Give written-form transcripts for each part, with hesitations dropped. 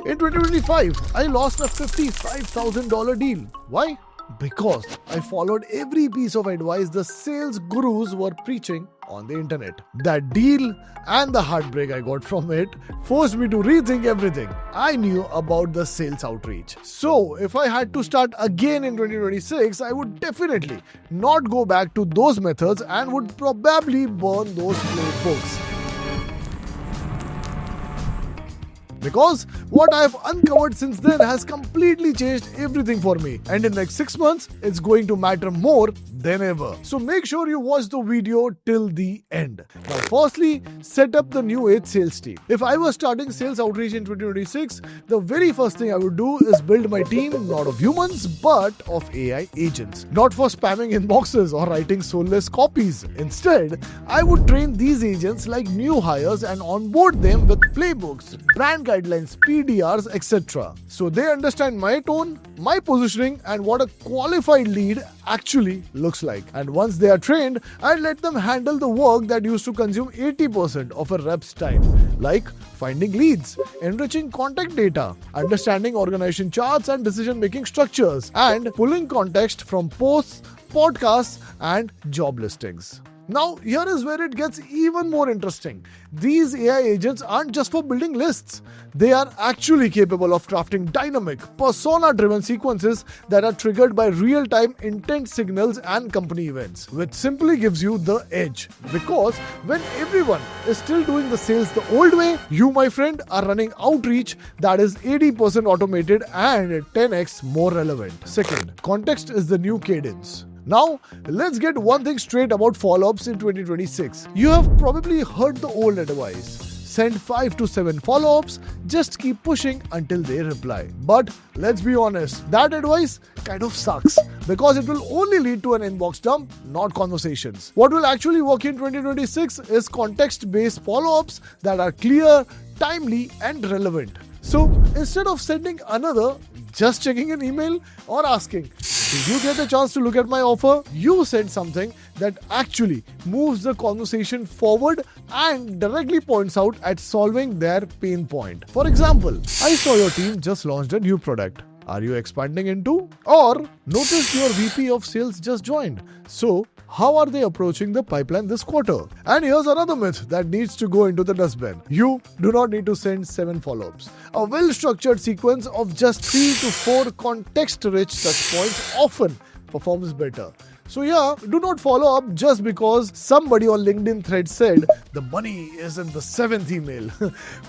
In 2025, I lost a $55,000 deal. Why? Because I followed every piece of advice the sales gurus were preaching on the internet. That deal and the heartbreak I got from it forced me to rethink everything I knew about the sales outreach. So, if I had to start again in 2026, I would definitely not go back to those methods and would probably burn those playbooks. Because what I've uncovered since then has completely changed everything for me, and in the next 6 months, it's going to matter more than ever. So make sure you watch the video till the end. Now, firstly, set up the new age sales team. If I was starting sales outreach in 2026, the very first thing I would do is build my team not of humans but of AI agents. Not for spamming inboxes or writing soulless copies. Instead, I would train these agents like new hires and onboard them with playbooks, brand guidelines, PDRs, etc. So they understand my tone, my positioning, and what a qualified lead actually looks like. And once they are trained, I let them handle the work that used to consume 80% of a rep's time, like finding leads, enriching contact data, understanding organization charts and decision-making structures, and pulling context from posts, podcasts, and job listings. Now, here is where it gets even more interesting. These AI agents aren't just for building lists. They are actually capable of crafting dynamic, persona-driven sequences that are triggered by real-time intent signals and company events, which simply gives you the edge. Because when everyone is still doing the sales the old way, you, my friend, are running outreach that is 80% automated and 10x more relevant. Second, context is the new cadence. Now, let's get one thing straight about follow-ups in 2026. You have probably heard the old advice. Send 5 to 7 follow-ups, just keep pushing until they reply. But let's be honest, that advice kind of sucks because it will only lead to an inbox dump, not conversations. What will actually work in 2026 is context-based follow-ups that are clear, timely, and relevant. So instead of sending another, just checking an email or asking, did you get a chance to look at my offer? You said something that actually moves the conversation forward and directly points out at solving their pain point. For example, I saw your team just launched a new product. Are you expanding into? Or noticed your VP of sales just joined. So, how are they approaching the pipeline this quarter? And here's another myth that needs to go into the dustbin. You do not need to send 7 follow-ups. A well-structured sequence of just 3 to 4 context-rich touchpoints often performs better. So yeah, do not follow up just because somebody on LinkedIn thread said the money is in the 7th email.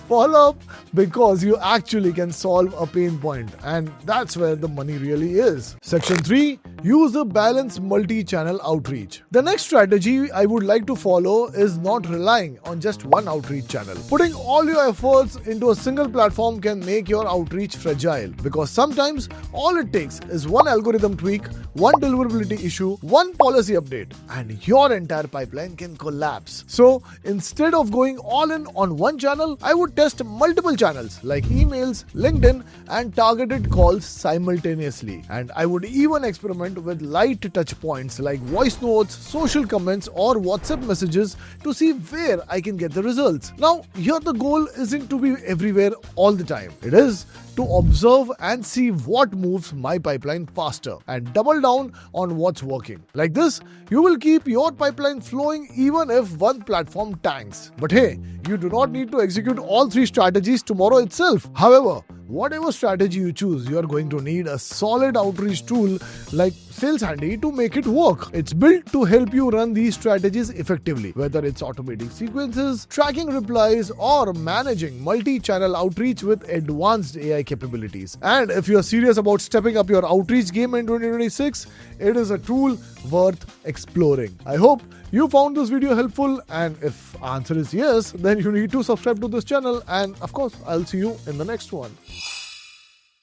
Follow up because you actually can solve a pain point, and that's where the money really is. Section 3. Use a balanced multi-channel outreach. The next strategy I would like to follow is not relying on just one outreach channel. Putting all your efforts into a single platform can make your outreach fragile because sometimes all it takes is one algorithm tweak, one deliverability issue, one policy update, and your entire pipeline can collapse. So instead of going all in on one channel, I would test multiple channels like emails, LinkedIn, and targeted calls simultaneously. And I would even experiment with light touch points like voice notes, social comments, or WhatsApp messages to see where I can get the results. Now, here the goal isn't to be everywhere all the time. It is to observe and see what moves my pipeline faster and double down on what's working. Like this, you will keep your pipeline flowing even if one platform tanks. But hey, you do not need to execute all 3 strategies tomorrow itself. However, whatever strategy you choose, you are going to need a solid outreach tool like Saleshandy to make it work. It's built to help you run these strategies effectively, whether it's automating sequences, tracking replies, or managing multi-channel outreach with advanced AI capabilities. And if you're serious about stepping up your outreach game in 2026, it is a tool worth exploring. I hope you found this video helpful, and if answer is yes, then you need to subscribe to this channel, and of course, I'll see you in the next one.